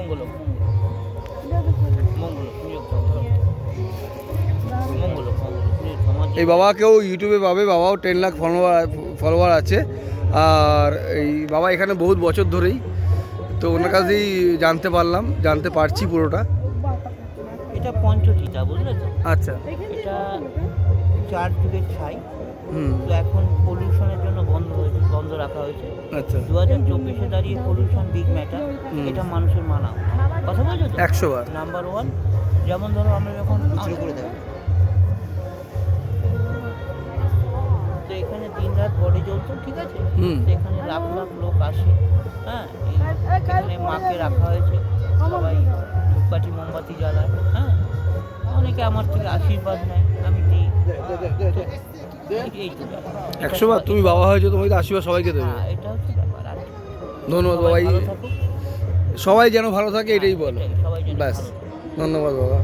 মঙ্গল এই বাবাকেও ইউটিউবে পাবে, বাবাও 10 লাখ ফলোয়ার আছে। আর এই বাবা এখানে বহুত বছর ধরেই, তো ওনার কাছেই জানতে পারছি পুরোটা। এটা পঞ্চচিতা, বুঝলে তো? আচ্ছা। এটা 4 যুগের ছাই। তো এখন পলিউশনের জন্য বন্ধ রাখা হয়েছে। আচ্ছা। 2024-এ দাঁড়িয়ে পলিউশন বিগ ম্যাটার, এটা মানুষের মানা কথা বলছো তো? 100 বার। নাম্বার 1, যেমন ধরো আমরা যখন করে দেবো, তো এখানে দিন রাত বডি জ্বলতো, ঠিক আছে? তো এখানে লাখ লাখ লোক আসে, হ্যাঁ। এখানে মাকে রাখা হয়েছে, সবাই ধূপকাঠি মোমবাতি জ্বালায়, হ্যাঁ। অনেকে আমার থেকে আশীর্বাদ নেয়, আমি দিই। 100 বার তুমি বাবা হয়েছো, তোমাকে আশীর্বাদ সবাইকে দেবে। হ্যাঁ, এটা হচ্ছে ব্যাপার। আর ধন্যবাদ বাবা, সবাই যেন ভালো থাকে এটাই বলো। সবাই যেন ব্যাস, ভালো থাকে। ধন্যবাদ বাবা।